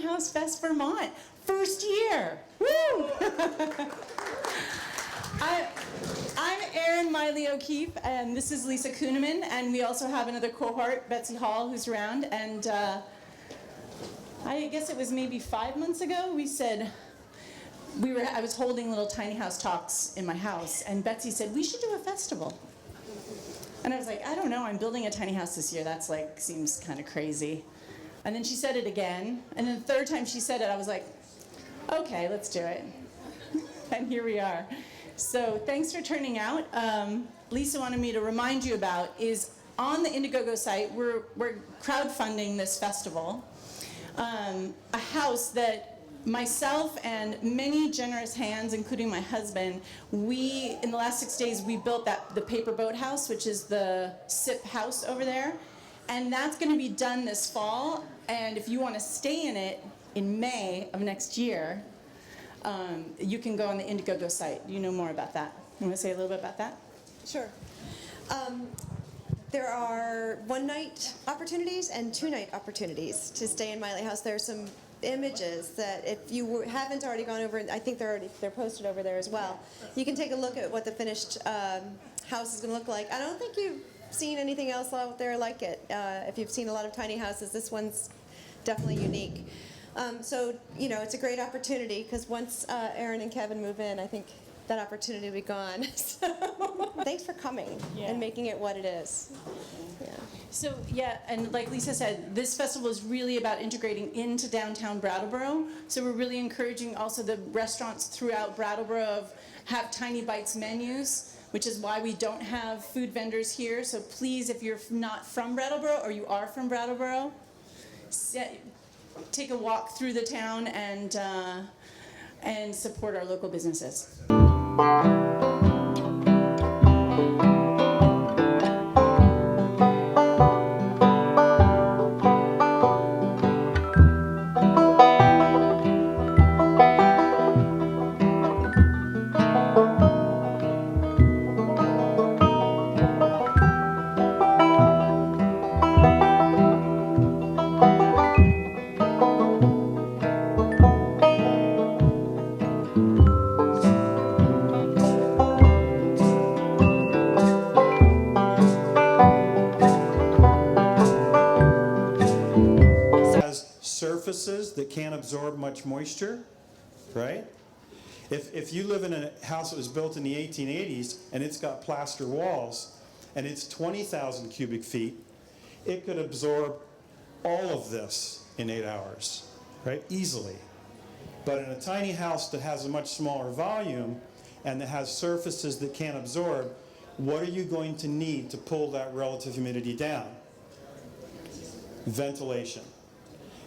House Fest Vermont, first year. Woo! I'm Erin, Maille O'Keefe, and this is Lisa Kunemann, and we also have another cohort, Betsy Hall, who's around. And I guess it was maybe 5 months ago, we said, I was holding little tiny house talks in my house, and Betsy said, we should do a festival. And I was like, I don't know, I'm building a tiny house this year. That's like, seems kind of crazy. And then she said it again, and then the third time she said it, I was like, okay, let's do it. And here we are. So thanks for turning out. Lisa wanted me to remind you about is on the Indiegogo site, we're crowdfunding this festival. A house that myself and many generous hands, including my husband, in the last 6 days, we built the paper boat house, which is the SIP house over there. And that's going to be done this fall. And if you want to stay in it in May of next year, you can go on the Indiegogo site. You know more about that. You want to say a little bit about that? Sure. There are one-night opportunities and two-night opportunities to stay in Maille House. There are some images that if you haven't already gone over, I think they're posted over there as well. You can take a look at what the finished house is going to look like. I don't think you've seen anything else out there like it. If you've seen a lot of tiny houses, this one's definitely unique. So, you know, it's a great opportunity because once Erin and Kevin move in, I think that opportunity will be gone. So thanks for coming and making it what it is. Yeah. So, yeah, and like Lisa said, this festival is really about integrating into downtown Brattleboro. So we're really encouraging also the restaurants throughout Brattleboro have Tiny Bites menus, which is why we don't have food vendors here. So please, if you're not from Brattleboro or you are from Brattleboro, take a walk through the town and support our local businesses. Surfaces that can't absorb much moisture, right? If you live in a house that was built in the 1880s and it's got plaster walls and it's 20,000 cubic feet, it could absorb all of this in 8 hours, right? Easily. But in a tiny house that has a much smaller volume and that has surfaces that can't absorb, what are you going to need to pull that relative humidity down? Ventilation.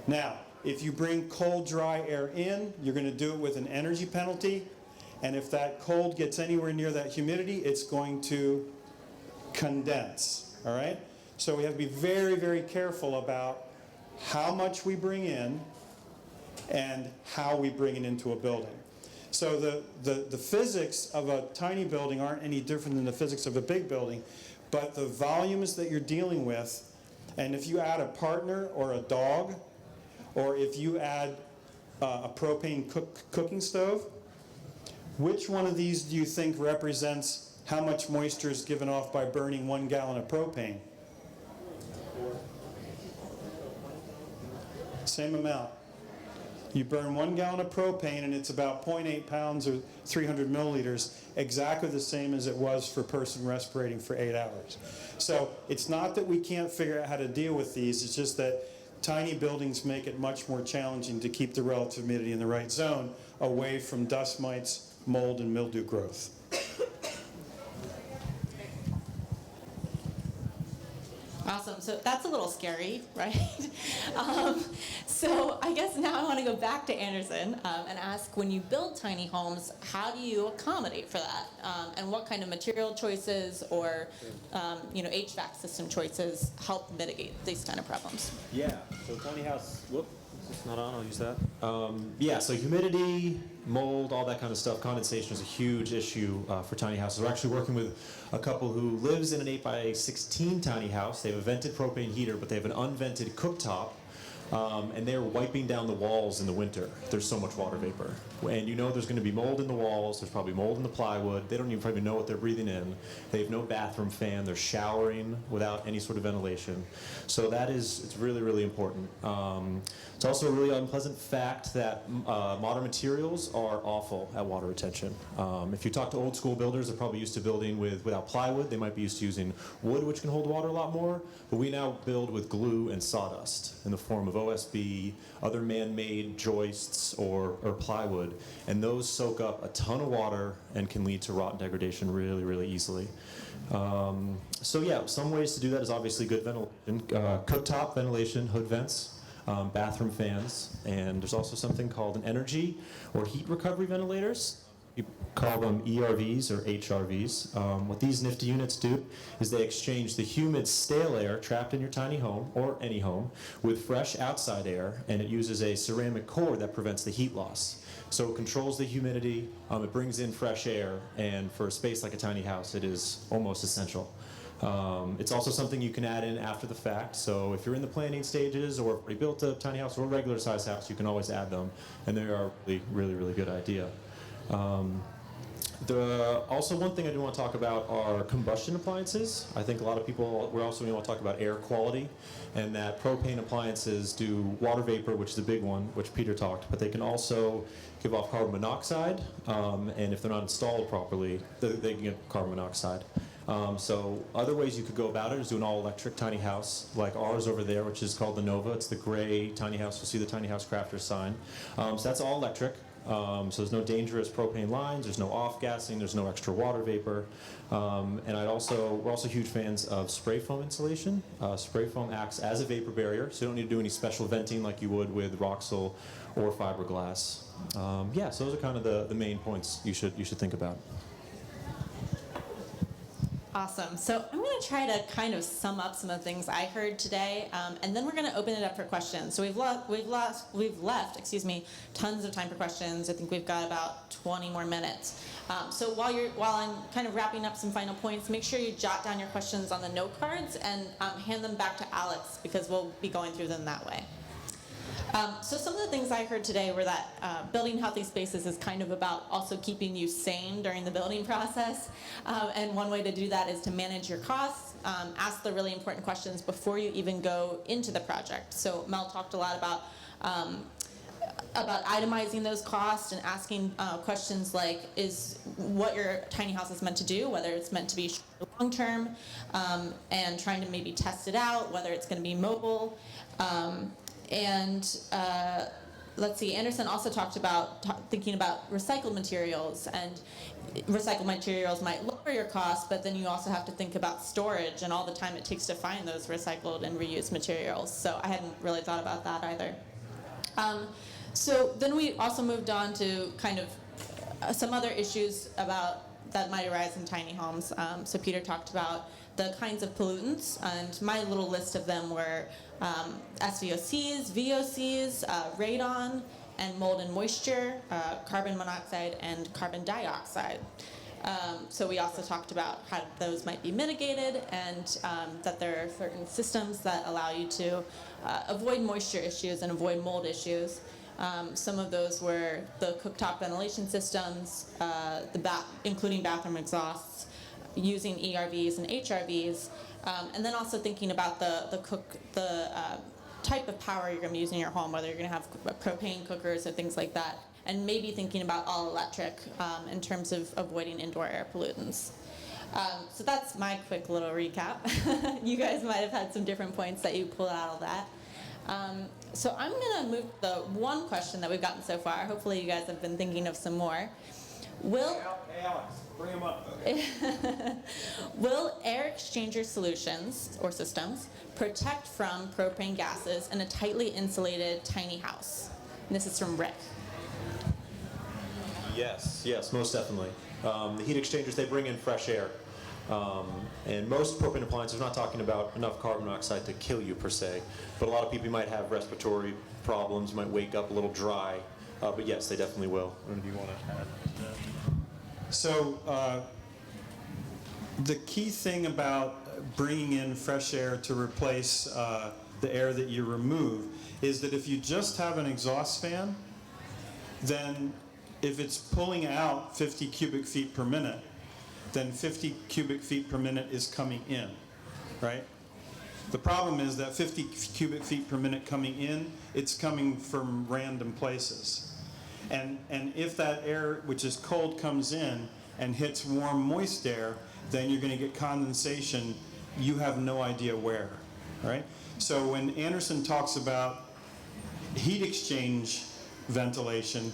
Now, if you bring cold, dry air in, you're going to do it with an energy penalty. And if that cold gets anywhere near that humidity, it's going to condense. All right? So we have to be very, very careful about how much we bring in and how we bring it into a building. So the physics of a tiny building aren't any different than the physics of a big building, but the volumes that you're dealing with, and if you add a partner or a dog, or if you add a propane cooking stove, which one of these do you think represents how much moisture is given off by burning 1 gallon of propane? Same amount. You burn 1 gallon of propane and it's about 0.8 pounds or 300 milliliters, exactly the same as it was for a person respirating for 8 hours. So it's not that we can't figure out how to deal with these, it's just that tiny buildings make it much more challenging to keep the relative humidity in the right zone away from dust mites, mold, and mildew growth. Awesome. So that's a little scary, right? So I guess now I want to go back to Anderson and ask, when you build tiny homes, how do you accommodate for that? And what kind of material choices or HVAC system choices help mitigate these kind of problems? Yeah, so tiny house, whoop, is this not on? I'll use that. Yeah, so humidity, mold, all that kind of stuff. Condensation is a huge issue for tiny houses. We're actually working with a couple who lives in an 8x16 tiny house. They have a vented propane heater, but they have an unvented cooktop. And they're wiping down the walls in the winter. There's so much water vapor. And you know there's going to be mold in the walls, there's probably mold in the plywood, they don't even probably know what they're breathing in. They have no bathroom fan, they're showering without any sort of ventilation. So it's really, really important. It's also a really unpleasant fact that modern materials are awful at water retention. If you talk to old school builders, they're probably used to building without plywood. They might be used to using wood, which can hold water a lot more, but we now build with glue and sawdust in the form of OSB, other man-made joists, or plywood, and those soak up a ton of water and can lead to rot and degradation really, really easily. So yeah, some ways to do that is obviously good ventilation, cooktop ventilation, hood vents, bathroom fans, and there's also something called an energy or heat recovery ventilators. We call them ERVs or HRVs. What these nifty units do is they exchange the humid, stale air trapped in your tiny home, or any home, with fresh outside air, and it uses a ceramic core that prevents the heat loss. So it controls the humidity, it brings in fresh air, and for a space like a tiny house, it is almost essential. It's also something you can add in after the fact, so if you're in the planning stages or already built a tiny house or a regular size house, you can always add them, and they are a really, really good idea. Also, one thing I do want to talk about are combustion appliances. I think a lot of people, we're also going to want to talk about air quality, and that propane appliances do water vapor, which is a big one, which Peter talked, but they can also give off carbon monoxide, and if they're not installed properly, they can get carbon monoxide. So other ways you could go about it is do an all-electric tiny house, like ours over there, which is called the Nova. It's the gray tiny house. You'll see the Tiny House Crafters sign. So that's all electric. So there's no dangerous propane lines, there's no off-gassing, there's no extra water vapor. And we're also huge fans of spray foam insulation. Spray foam acts as a vapor barrier, so you don't need to do any special venting like you would with Roxol or fiberglass. So those are kind of the main points you should think about. Awesome. So I'm going to try to kind of sum up some of the things I heard today, and then we're going to open it up for questions. So we've left, tons of time for questions. I think we've got about 20 more minutes. So while I'm kind of wrapping up some final points, make sure you jot down your questions on the note cards and hand them back to Alex, because we'll be going through them that way. So some of the things I heard today were that building healthy spaces is kind of about also keeping you sane during the building process. And one way to do that is to manage your costs, ask the really important questions before you even go into the project. So Mel talked a lot about itemizing those costs and asking questions like, is what your tiny house is meant to do, whether it's meant to be long-term, and trying to maybe test it out, whether it's going to be mobile. Let's see, Anderson also talked about thinking about recycled materials, and recycled materials might lower your costs, but then you also have to think about storage and all the time it takes to find those recycled and reused materials. So I hadn't really thought about that either. So then we also moved on to kind of some other issues that might arise in tiny homes. So Peter talked about the kinds of pollutants, and my little list of them were SVOCs, VOCs, radon, and mold and moisture, carbon monoxide, and carbon dioxide. So we also talked about how those might be mitigated, and that there are certain systems that allow you to avoid moisture issues and avoid mold issues. Some of those were the cooktop ventilation systems, including bathroom exhausts, using ERVs and HRVs, and then also thinking about the type of power you're going to be using in your home, whether you're going to have propane cookers or things like that, and maybe thinking about all electric in terms of avoiding indoor air pollutants. So that's my quick little recap. You guys might have had some different points that you pulled out of that. So I'm going to move to the one question that we've gotten so far. Hopefully you guys have been thinking of some more. Will Hey, Alex, bring him up. Will air exchanger solutions or systems protect from propane gases in a tightly insulated tiny house? And this is from Rick. Yes, most definitely. The heat exchangers, they bring in fresh air. And most propane appliances, we're not talking about enough carbon monoxide to kill you per se, but a lot of people might have respiratory problems, might wake up a little dry, but yes, they definitely will. I don't know if you want to add that. So the key thing about bringing in fresh air to replace the air that you remove is that if you just have an exhaust fan, then if it's pulling out 50 cubic feet per minute, then 50 cubic feet per minute is coming in, right? The problem is that 50 cubic feet per minute coming in, it's coming from random places. And if that air, which is cold, comes in and hits warm, moist air, then you're going to get condensation. You have no idea where, right? So when Anderson talks about heat exchange ventilation,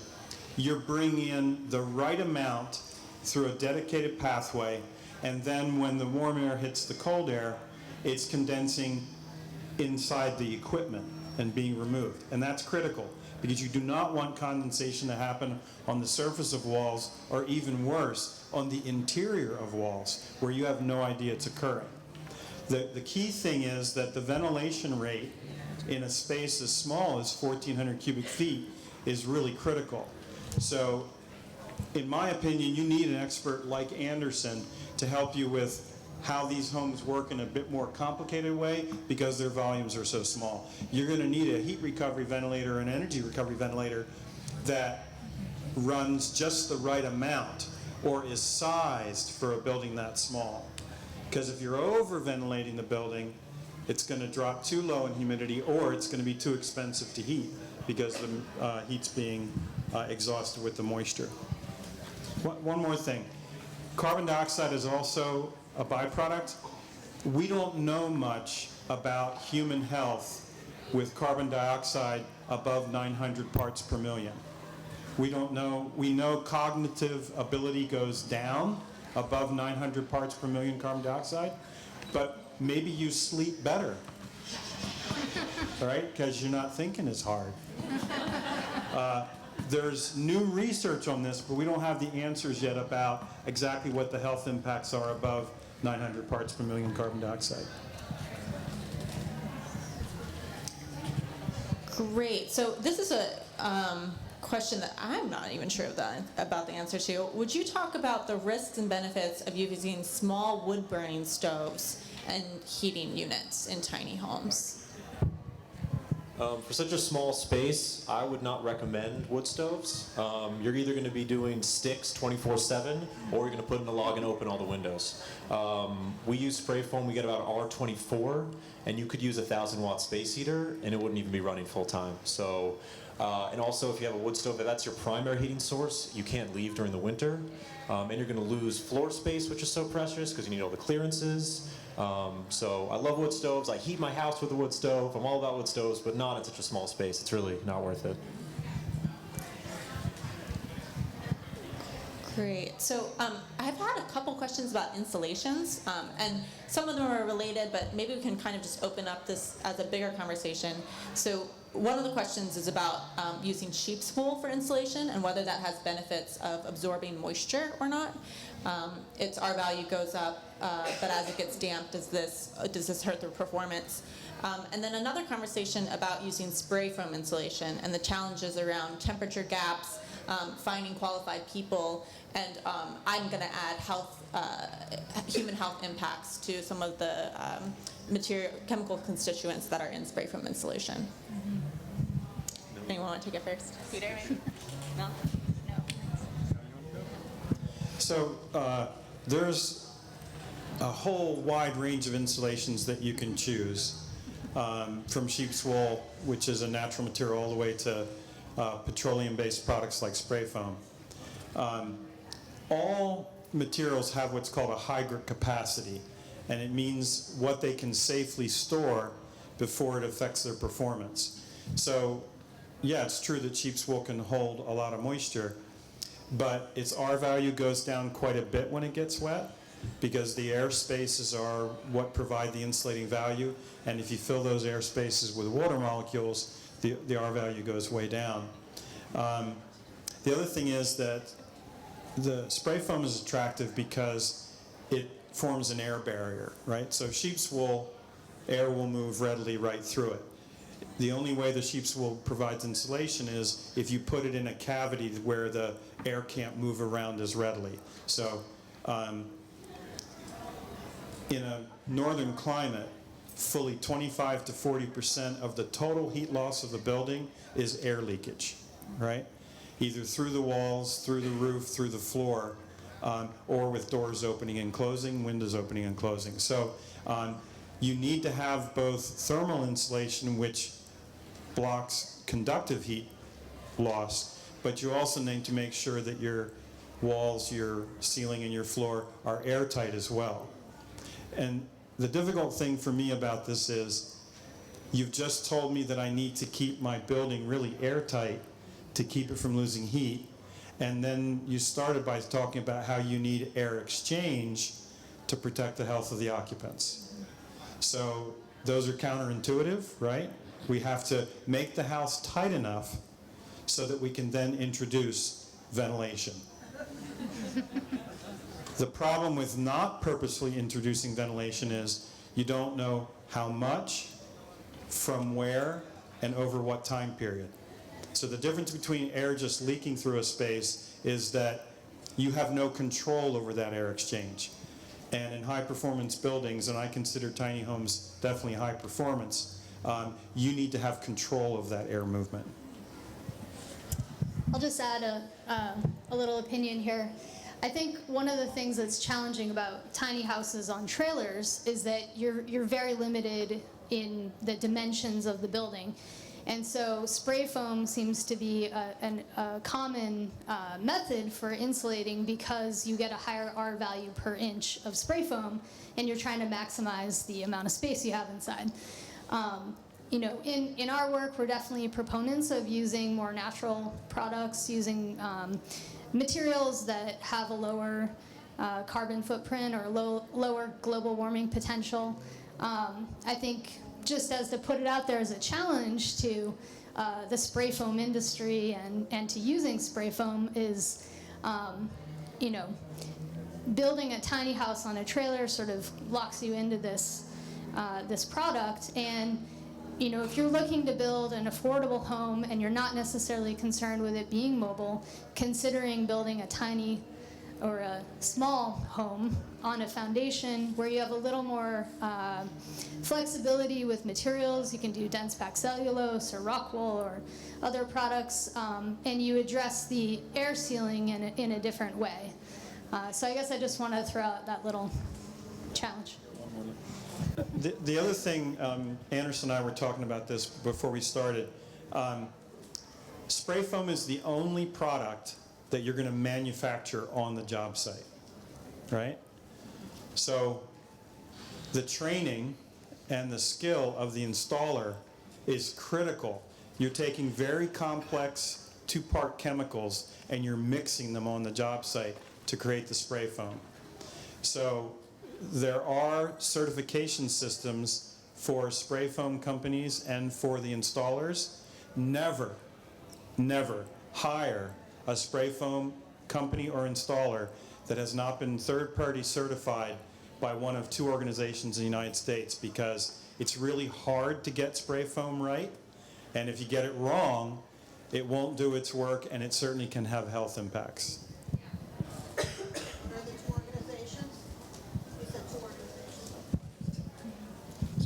you're bringing in the right amount through a dedicated pathway, and then when the warm air hits the cold air, it's condensing inside the equipment and being removed. And that's critical, because you do not want condensation to happen on the surface of walls, or even worse, on the interior of walls, where you have no idea it's occurring. The key thing is that the ventilation rate in a space as small as 1,400 cubic feet is really critical. So, in my opinion, you need an expert like Anderson to help you with how these homes work in a bit more complicated way, because their volumes are so small. You're going to need a heat recovery ventilator, an energy recovery ventilator that runs just the right amount or is sized for a building that small. Because if you're over-ventilating the building, it's going to drop too low in humidity, or it's going to be too expensive to heat because the heat's being exhausted with the moisture. One more thing. Carbon dioxide is also a byproduct. We don't know much about human health with carbon dioxide above 900 parts per million. We don't know. We know cognitive ability goes down above 900 parts per million carbon dioxide, but maybe you sleep better, all right, because you're not thinking as hard. There's new research on this, but we don't have the answers yet about exactly what the health impacts are above 900 parts per million carbon dioxide. Great. So this is a question that I'm not even sure about the answer to. Would you talk about the risks and benefits of using small wood-burning stoves and heating units in tiny homes? For such a small space, I would not recommend wood stoves. You're either going to be doing sticks 24/7, or you're going to put in a log and open all the windows. We use spray foam. We get about R24, and you could use a 1,000-watt space heater, and it wouldn't even be running full time. So, and also, if you have a wood stove, if that's your primary heating source, you can't leave during the winter, and you're going to lose floor space, which is so precious because you need all the clearances. So I love wood stoves. I heat my house with a wood stove. I'm all about wood stoves, but not in such a small space. It's really not worth it. Great. So I've had a couple questions about installations, and some of them are related, but maybe we can kind of just open up this as a bigger conversation. So one of the questions is about using sheep's wool for insulation and whether that has benefits of absorbing moisture or not. Its R value goes up, but as it gets damp, does this hurt the performance? And then another conversation about using spray foam insulation and the challenges around temperature gaps, finding qualified people, and I'm going to add human health impacts to some of the chemical constituents that are in spray foam insulation. Anyone want to take it first? Peter, maybe? No? No. So there's a whole wide range of insulations that you can choose, from sheep's wool, which is a natural material, all the way to petroleum-based products like spray foam. All materials have what's called a hygric capacity, and it means what they can safely store before it affects their performance. So, yeah, it's true that sheep's wool can hold a lot of moisture, but its R value goes down quite a bit when it gets wet because the air spaces are what provide the insulating value, and if you fill those air spaces with water molecules, the R value goes way down. The other thing is that the spray foam is attractive because it forms an air barrier, right? So sheep's wool, air will move readily right through it. The only way the sheep's wool provides insulation is if you put it in a cavity where the air can't move around as readily. So in a northern climate, fully 25 to 40% of the total heat loss of the building is air leakage, right? Either through the walls, through the roof, through the floor, or with doors opening and closing, windows opening and closing. So you need to have both thermal insulation, which blocks conductive heat loss, but you also need to make sure that your walls, your ceiling, and your floor are airtight as well. And the difficult thing for me about this is you've just told me that I need to keep my building really airtight to keep it from losing heat, and then you started by talking about how you need air exchange to protect the health of the occupants. So those are counterintuitive, right? We have to make the house tight enough so that we can then introduce ventilation. The problem with not purposefully introducing ventilation is you don't know how much, from where, and over what time period. So the difference between air just leaking through a space is that you have no control over that air exchange. And in high performance buildings, and I consider tiny homes definitely high performance, you need to have control of that air movement. I'll just add a little opinion here. I think one of the things that's challenging about tiny houses on trailers is that you're very limited in the dimensions of the building. And so spray foam seems to be a common method for insulating because you get a higher R value per inch of spray foam, and you're trying to maximize the amount of space you have inside. You know, in our work, we're definitely proponents of using more natural products, using materials that have a lower carbon footprint or lower global warming potential. I think just as to put it out there as a challenge to the spray foam industry and to using spray foam is, you know, building a tiny house on a trailer sort of locks you into this this product. And you know, if you're looking to build an affordable home and you're not necessarily concerned with it being mobile, considering building a tiny or a small home on a foundation where you have a little more flexibility with materials. You can do dense packed cellulose or rock wool or other products, and you address the air sealing in a different way. So I guess I just want to throw out that little challenge. The other thing, Anderson and I were talking about this before we started. Spray foam is the only product that you're going to manufacture on the job site, right? So the training and the skill of the installer is critical. You're taking very complex two-part chemicals and you're mixing them on the job site to create the spray foam. So there are certification systems for spray foam companies and for the installers. Never, never hire a spray foam company or installer that has not been third-party certified by one of two organizations in the United States, because it's really hard to get spray foam right, and if you get it wrong, it won't do its work, and it certainly can have health impacts. Are there two organizations? You said two organizations.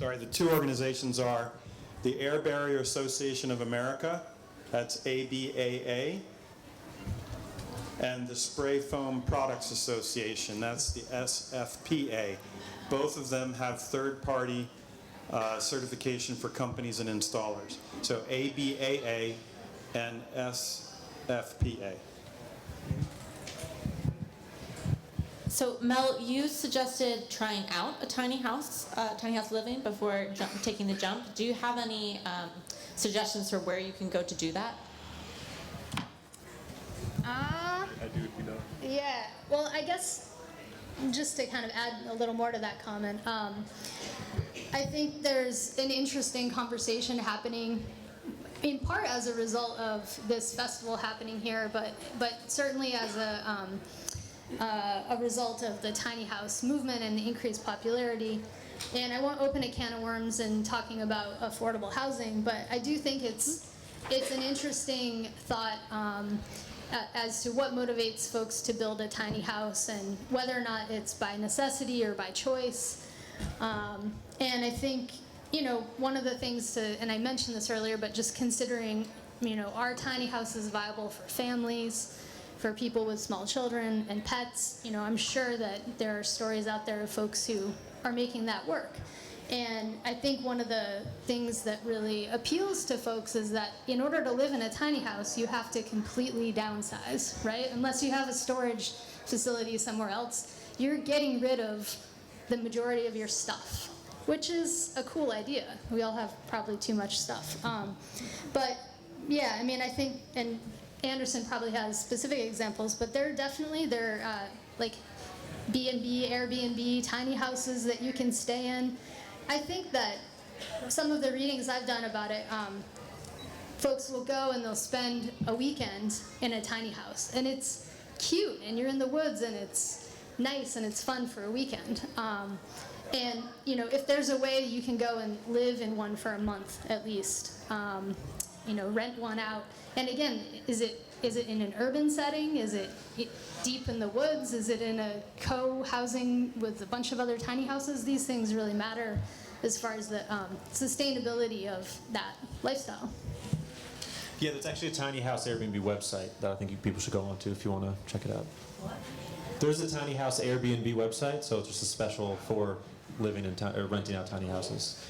Sorry, the two organizations are the Air Barrier Association of America, that's ABAA, and the Spray Foam Products Association, that's the SFPA. Both of them have third-party certification for companies and installers. So ABAA and SFPA. So Mel, you suggested trying out a tiny house living before taking the jump. Do you have any suggestions for where you can go to do that? Yeah, well, I guess just to kind of add a little more to that comment, I think there's an interesting conversation happening in part as a result of this festival happening here, but certainly as a result of the tiny house movement and the increased popularity. And I won't open a can of worms in talking about affordable housing, but I do think it's an interesting thought as to what motivates folks to build a tiny house and whether or not it's by necessity or by choice. And I think, you know, one of the things and I mentioned this earlier, but just considering, you know, are tiny houses viable for families, for people with small children and pets? You know, I'm sure that there are stories out there of folks who are making that work. And I think one of the things that really appeals to folks is that in order to live in a tiny house, you have to completely downsize, right? Unless you have a storage facility somewhere else, you're getting rid of the majority of your stuff, which is a cool idea. We all have probably too much stuff. But yeah, I mean, I think, and Anderson probably has specific examples, but there are like B&B, Airbnb, tiny houses that you can stay in. I think that some of the readings I've done about it, folks will go and they'll spend a weekend in a tiny house, and it's cute, and you're in the woods, and it's nice, and it's fun for a weekend. And you know, if there's a way you can go and live in one for a month at least, you know, rent one out. And again, is it in an urban setting? Is it deep in the woods? Is it in a co-housing with a bunch of other tiny houses? These things really matter as far as the sustainability of that lifestyle. Yeah, there's actually a tiny house Airbnb website that I think people should go on to if you want to check it out. What? There's a tiny house Airbnb website, so it's just a special for living in or renting out tiny houses.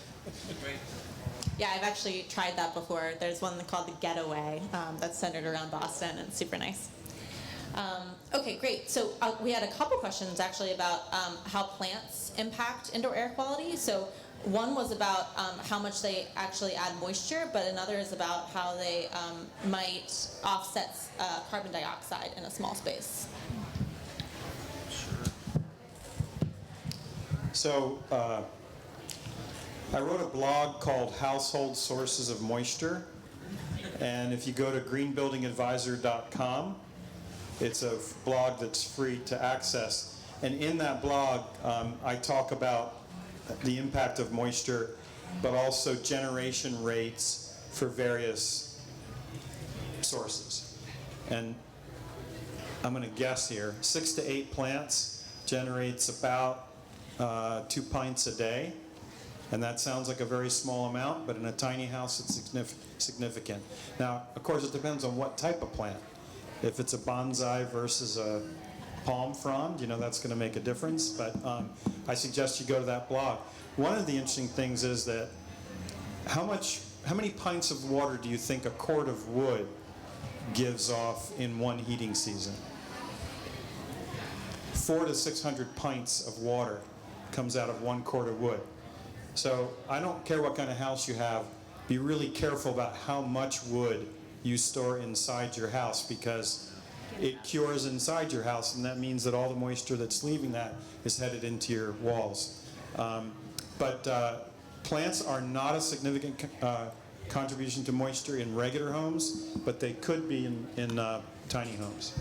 Yeah, I've actually tried that before. There's one called The Getaway that's centered around Boston, and it's super nice. Okay, great. So we had a couple questions actually about how plants impact indoor air quality. So one was about how much they actually add moisture, but another is about how they might offset carbon dioxide in a small space. So I wrote a blog called Household Sources of Moisture, and if you go to greenbuildingadvisor.com, it's a blog that's free to access. And in that blog, I talk about the impact of moisture, but also generation rates for various sources. And I'm going to guess here, 6 to 8 plants generates about 2 pints a day. And that sounds like a very small amount, but in a tiny house it's significant. Now, of course, it depends on what type of plant. If it's a bonsai versus a palm frond, you know, that's going to make a difference. But I suggest you go to that blog. One of the interesting things is that how many pints of water do you think a cord of wood gives off in one heating season? 400 to 600 pints of water comes out of 1 cord of wood. So I don't care what kind of house you have, be really careful about how much wood you store inside your house, because it cures inside your house, and that means that all the moisture that's leaving that is headed into your walls. But plants are not a significant contribution to moisture in regular homes, but they could be in tiny homes.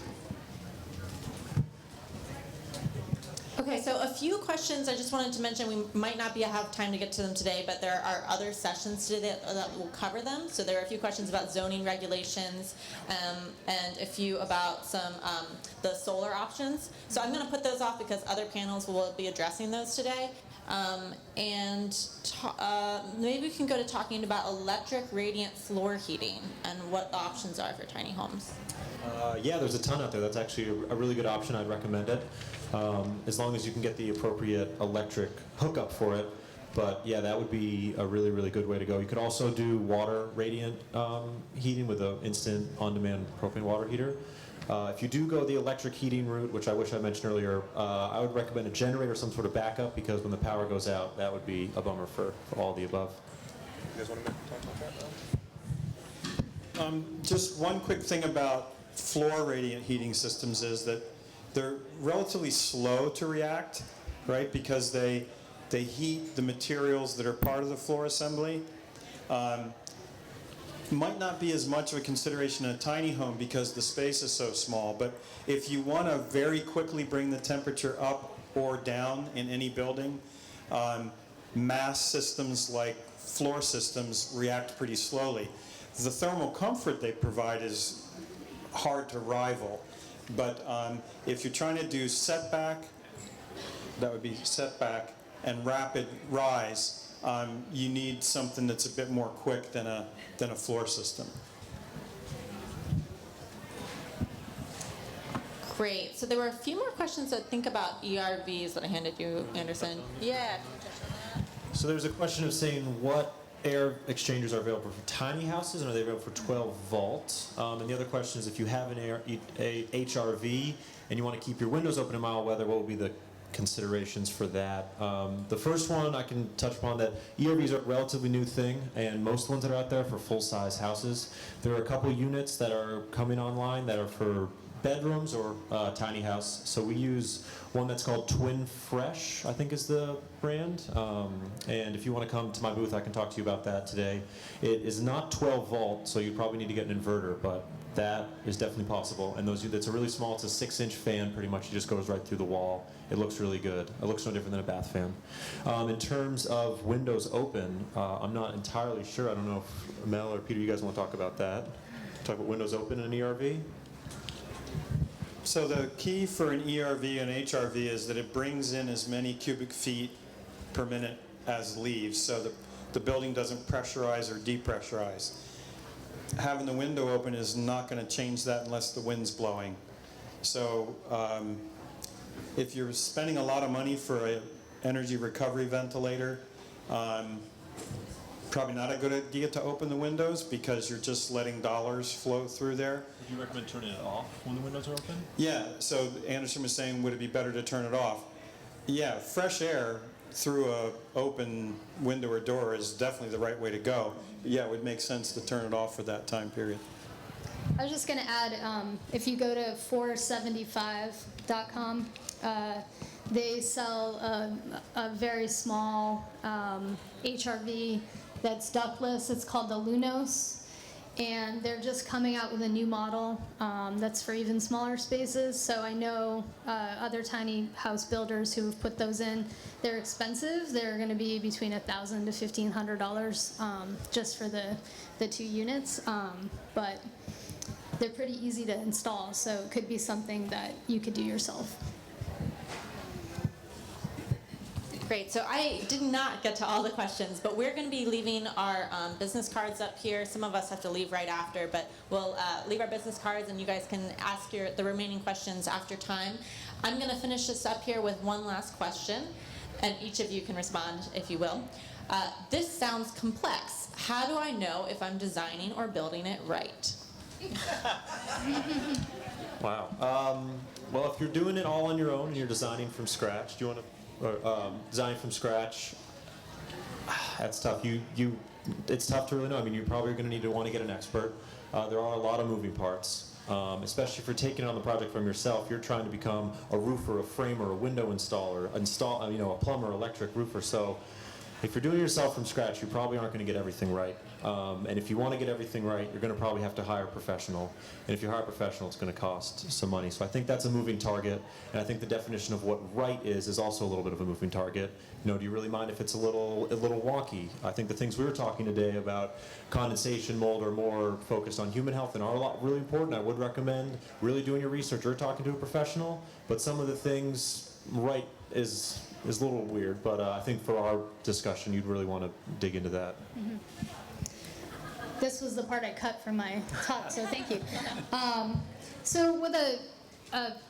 Okay, so a few questions I just wanted to mention. We might not have time to get to them today, but there are other sessions today that will cover them. So there are a few questions about zoning regulations and a few about some the solar options. So I'm going to put those off because other panels will be addressing those today. Maybe we can go to talking about electric radiant floor heating and what the options are for tiny homes. Yeah, there's a ton out there. That's actually a really good option. I'd recommend it, as long as you can get the appropriate electric hookup for it. But yeah, that would be a really, really good way to go. You could also do water radiant heating with an instant on-demand propane water heater. If you do go the electric heating route, which I wish I mentioned earlier, I would recommend a generator, some sort of backup, because when the power goes out, that would be a bummer for all the above. You guys want to talk about that? Just one quick thing about floor radiant heating systems is that they're relatively slow to react, right? Because they heat the materials that are part of the floor assembly. Might not be as much of a consideration in a tiny home because the space is so small, but if you want to very quickly bring the temperature up or down in any building, mass systems like floor systems react pretty slowly. The thermal comfort they provide is hard to rival, but if you're trying to do setback, that would be setback, and rapid rise, you need something that's a bit more quick than a floor system. Great. So there were a few more questions that think about ERVs that I handed you, Anderson. Yeah. So there's a question of saying what air exchangers are available for tiny houses and are they available for 12 volt? And the other question is if you have an HRV and you want to keep your windows open in mild weather, what would be the considerations for that? The first one I can touch upon that ERVs are a relatively new thing, and most ones that are out there for full-size houses. There are a couple units that are coming online that are for bedrooms or tiny house. So we use one that's called Twin Fresh, I think is the brand. And if you want to come to my booth, I can talk to you about that today. It is not 12 volt, so you probably need to get an inverter, but that is definitely possible. And those, it's a really small, it's a 6-inch fan pretty much. It just goes right through the wall. It looks really good. It looks no different than a bath fan. In terms of windows open, I'm not entirely sure. I don't know if Mel or Peter, you guys want to talk about that? Talk about windows open in an ERV? So the key for an ERV and HRV is that it brings in as many cubic feet per minute as leaves, so the building doesn't pressurize or depressurize. Having the window open is not going to change that unless the wind's blowing. So if you're spending a lot of money for an energy recovery ventilator, probably not a good idea to open the windows because you're just letting dollars flow through there. Would you recommend turning it off when the windows are open? Yeah, so Anderson was saying, would it be better to turn it off? Yeah, fresh air through a open window or door is definitely the right way to go. But yeah, it would make sense to turn it off for that time period. I was just going to add, if you go to 475.com, they sell a very small HRV that's ductless. It's called the Lunos. And they're just coming out with a new model that's for even smaller spaces. So I know other tiny house builders who have put those in. They're expensive. They're going to be between $1,000 to $1,500 just for the 2 units. But they're pretty easy to install, so it could be something that you could do yourself. Great. So I did not get to all the questions, but we're going to be leaving our business cards up here. Some of us have to leave right after, but we'll leave our business cards, and you guys can ask the remaining questions after time. I'm going to finish this up here with one last question, and each of you can respond if you will. This sounds complex. How do I know if I'm designing or building it right? Wow. Well, if you're doing it all on your own and you're designing from scratch, do you want to design from scratch? That's tough. It's tough to really know. I mean, you're probably going to want to get an expert. There are a lot of moving parts, especially if you're taking on the project from yourself. You're trying to become a roofer, a framer, a window installer, a plumber, electric roofer. So if you're doing it yourself from scratch, you probably aren't going to get everything right. And if you want to get everything right, you're going to probably have to hire a professional. And if you hire a professional, it's going to cost some money. So I think that's a moving target. And I think the definition of what right is also a little bit of a moving target. Do you really mind if it's a little wonky? I think the things we were talking today about condensation, mold are more focused on human health and are really important. I would recommend really doing your research or talking to a professional. But some of the things right is a little weird, but I think for our discussion, you'd really want to dig into that. Mm-hmm. This was the part I cut from my talk, so thank you. So with a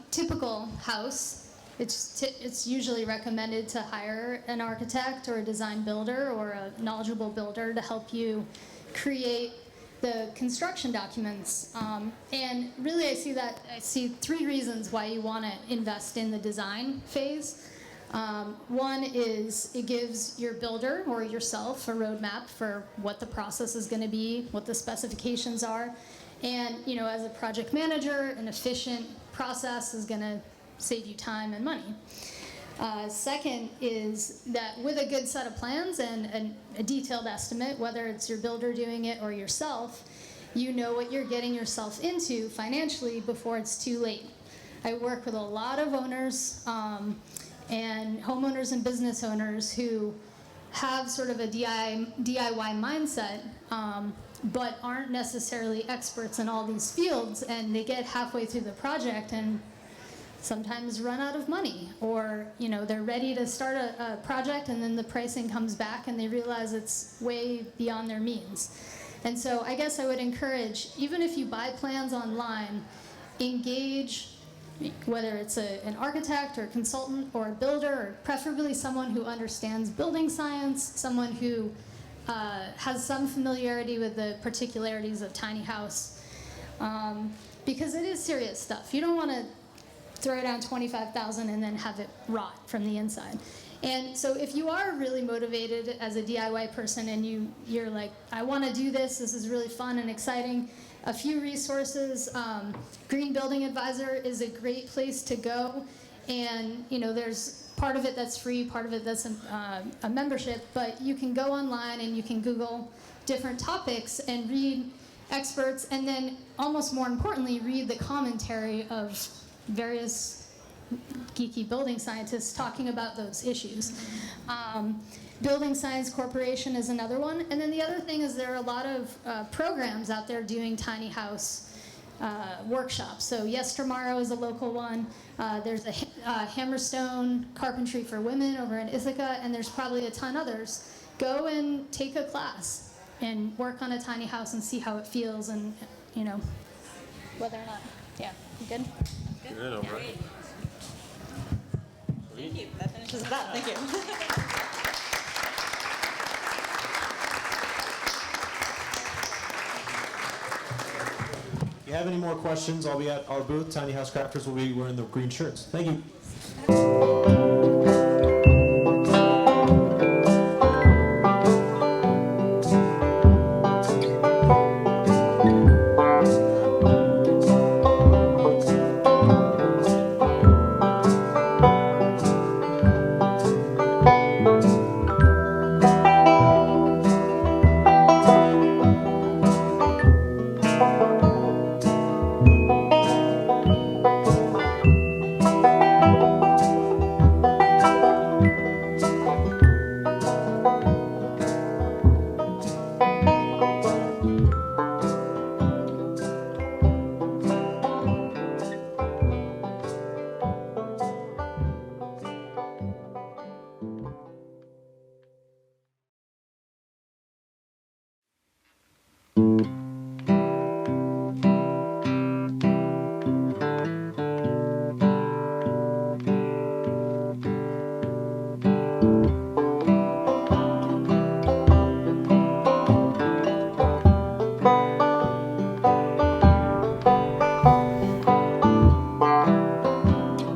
typical house, it's usually recommended to hire an architect or a design builder or a knowledgeable builder to help you create the construction documents. And really I see 3 reasons why you want to invest in the design phase. One is it gives your builder or yourself a roadmap for what the process is going to be, what the specifications are. And, as a project manager, an efficient process is going to save you time and money. Second is that with a good set of plans and a detailed estimate, whether it's your builder doing it or yourself, you know what you're getting yourself into financially before it's too late. I work with a lot of owners and homeowners and business owners who have sort of a DIY mindset, but aren't necessarily experts in all these fields, and they get halfway through the project and sometimes run out of money, or they're ready to start a project and then the pricing comes back and they realize it's way beyond their means. And so I guess I would encourage, even if you buy plans online, engage, whether it's an architect or a consultant or a builder, or preferably someone who understands building science, someone who has some familiarity with the particularities of tiny house, because it is serious stuff. You don't want to throw down $25,000 and then have it rot from the inside. And so if you are really motivated as a DIY person and you're like, I want to do this is really fun and exciting, a few resources. Green Building Advisor is a great place to go, and there's part of it that's free, part of it that's a membership, but you can go online and you can Google different topics and read experts, and then almost more importantly, read the commentary of various geeky building scientists talking about those issues. Building Science Corporation is another one. And then the other thing is there are a lot of programs out there doing tiny house workshops. So Yes Tomorrow is a local one. There's a Hammerstone Carpentry for Women over in Ithaca, and there's probably a ton others. Go and take a class and work on a tiny house and see how it feels, and whether or not. Yeah, you good? Good, all right. Thank you. That finishes it up. Thank you. If you have any more questions, I'll be at our booth. Tiny House Crafters will be wearing the green shirts. Thank you.